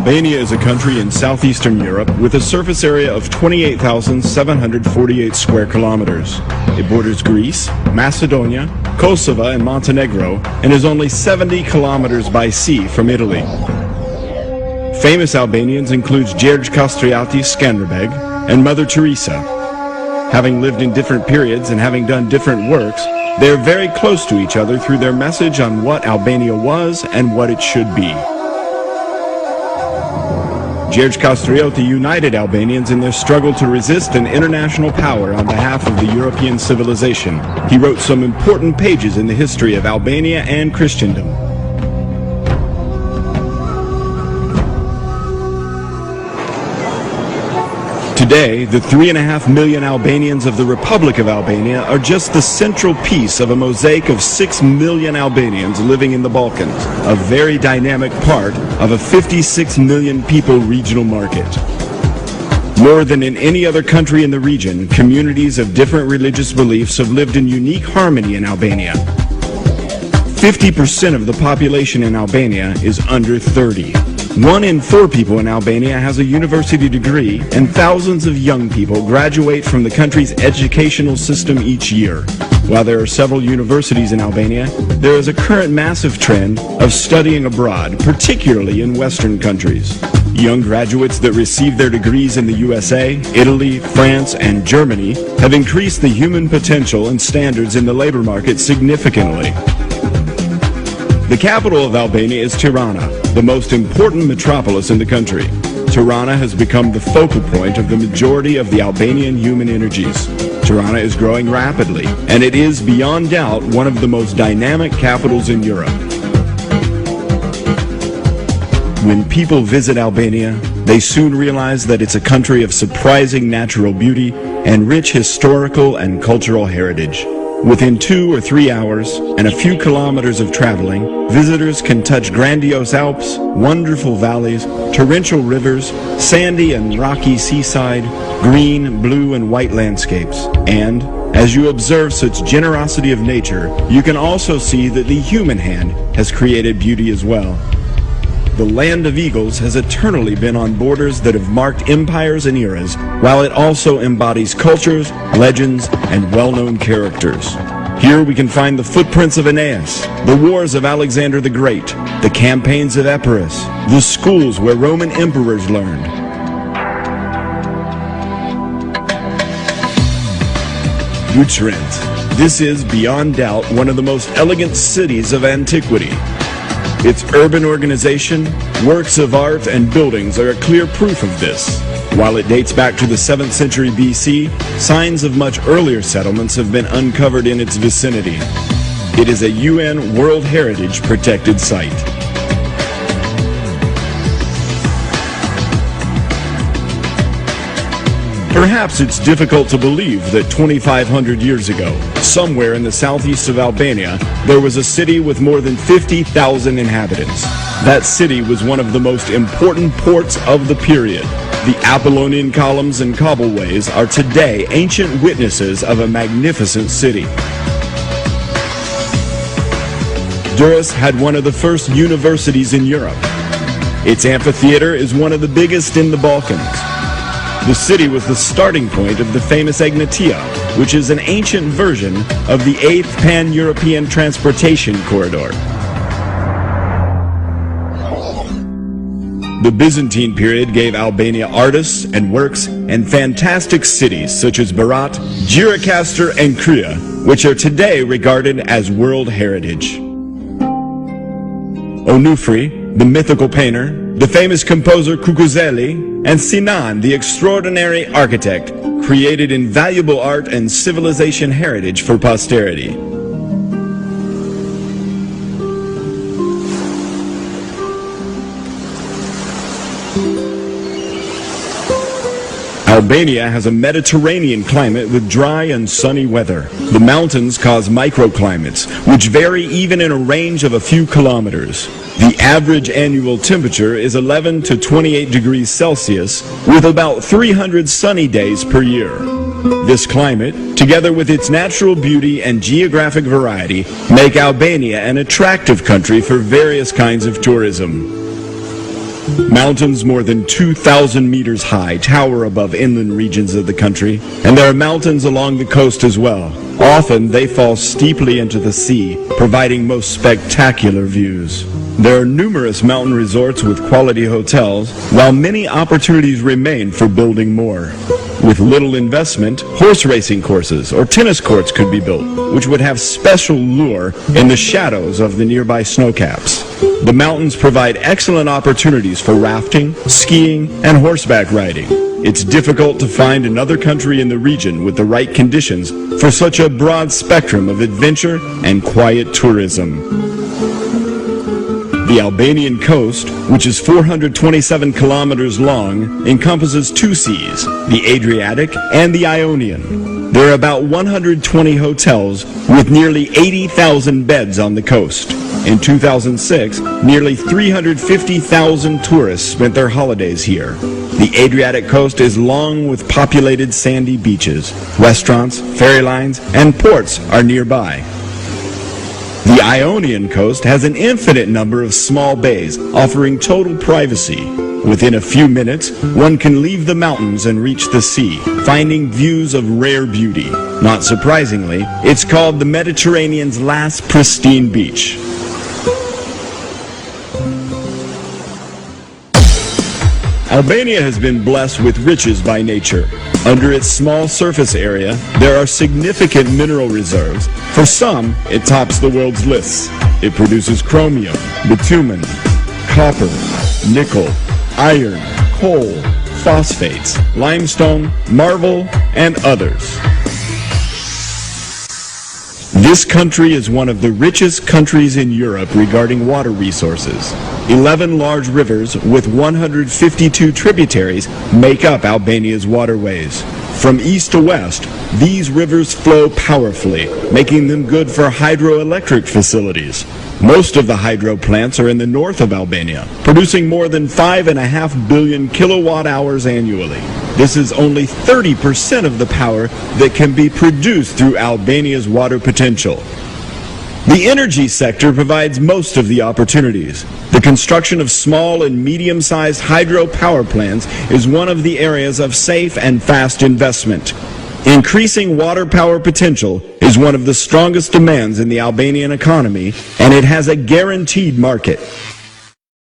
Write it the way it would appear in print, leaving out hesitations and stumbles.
Albania is a country in southeastern Europe with a surface area of 28,748 square kilometers. It borders Greece, Macedonia, Kosovo, and Montenegro, and is only 70 kilometers by sea from Italy. Famous Albanians include Gjergj Kastriati Skanderbeg and Mother Teresa. Having lived in different periods and having done different works, they are very close to each other through their message on what Albania was and what it should be. Gjergj Kastrioti united Albanians in their struggle to resist an international power on behalf of the European civilization. He wrote some important pages in the history of Albania and Christendom. Today, the 3.5 million Albanians of the Republic of Albania are just the central piece of a mosaic of 6 million Albanians living in the Balkans, a very dynamic part of a 56 million people regional market. More than in any other country in the region, communities of different religious beliefs have lived in unique harmony in Albania. 50% of the population in Albania is under 30. 1 in 4 people in Albania has a university degree, and thousands of young people graduate from the country's educational system each year. While there are several universities in Albania, there is a current massive trend of studying abroad, particularly in Western countries. Young graduates that receive their degrees in the USA, Italy, France, and Germany have increased the human potential and standards in the labor market significantly. The capital of Albania is Tirana, the most important metropolis in the country. Tirana has become the focal point of the majority of the Albanian human energies. Tirana is growing rapidly, and it is beyond doubt one of the most dynamic capitals in Europe. When people visit Albania, they soon realize that it's a country of surprising natural beauty and rich historical and cultural heritage. Within 2 or 3 hours and a few kilometers of traveling, visitors can touch grandiose Alps, wonderful valleys, torrential rivers, sandy and rocky seaside, green, blue, and white landscapes. And, as you observe such generosity of nature, you can also see that the human hand has created beauty as well. The land of eagles has eternally been on borders that have marked empires and eras, while it also embodies cultures, legends, and well-known characters. Here we can find the footprints of Aeneas, the wars of Alexander the Great, the campaigns of Epirus, the schools where Roman emperors learned. Bucharest. This is, beyond doubt, one of the most elegant cities of antiquity. Its urban organization, works of art, and buildings are a clear proof of this. While it dates back to the 7th century BC, signs of much earlier settlements have been uncovered in its vicinity. It is a UN World Heritage protected site. Perhaps it's difficult to believe that 2,500 years ago, somewhere in the southeast of Albania, there was a city with more than 50,000 inhabitants. That city was one of the most important ports of the period. The Apollonian columns and cobbleways are today ancient witnesses of a magnificent city. Durrës had one of the first universities in Europe. Its amphitheater is one of the biggest in the Balkans. The city was the starting point of the famous Egnatia, which is an ancient version of the 8th Pan-European Transportation Corridor. The Byzantine period gave Albania artists and works and fantastic cities such as Berat, Gjirokastër, and Krye, which are today regarded as World Heritage. Onufri, the mythical painter, the famous composer Kukuzeli, and Sinan, the extraordinary architect, created invaluable art and civilization heritage for posterity. Albania has a Mediterranean climate with dry and sunny weather. The mountains cause microclimates, which vary even in a range of a few kilometers. The average annual temperature is 11 to 28 degrees Celsius, with about 300 sunny days per year. This climate, together with its natural beauty and geographic variety, make Albania an attractive country for various kinds of tourism. Mountains more than 2,000 meters high tower above inland regions of the country, and there are mountains along the coast as well. Often they fall steeply into the sea, providing most spectacular views. There are numerous mountain resorts with quality hotels, while many opportunities remain for building more. With little investment, horse racing courses or tennis courts could be built, which would have special lure in the shadows of the nearby snowcaps. The mountains provide excellent opportunities for rafting, skiing, and horseback riding. It's difficult to find another country in the region with the right conditions for such a broad spectrum of adventure and quiet tourism. The Albanian coast, which is 427 kilometers long, encompasses two seas, the Adriatic and the Ionian. There are about 120 hotels with nearly 80,000 beds on the coast. In 2006, nearly 350,000 tourists spent their holidays here. The Adriatic coast is long with populated sandy beaches. Restaurants, ferry lines, and ports are nearby. The Ionian coast has an infinite number of small bays, offering total privacy. Within a few minutes, one can leave the mountains and reach the sea, finding views of rare beauty. Not surprisingly, it's called the Mediterranean's last pristine beach. Albania has been blessed with riches by nature. Under its small surface area, there are significant mineral reserves. For some, it tops the world's lists. It produces chromium, bitumen, copper, nickel, iron, coal, phosphates, limestone, marble, and others. This country is one of the richest countries in Europe regarding water resources. 11 large rivers with 152 tributaries make up Albania's waterways. From east to west, these rivers flow powerfully, making them good for hydroelectric facilities. Most of the hydro plants are in the north of Albania, producing more than 5.5 billion kilowatt hours annually. This is only 30% of the power that can be produced through Albania's water potential. The energy sector provides most of the opportunities. The construction of small and medium-sized hydro power plants is one of the areas of safe and fast investment. Increasing water power potential is one of the strongest demands in the Albanian economy, and it has a guaranteed market.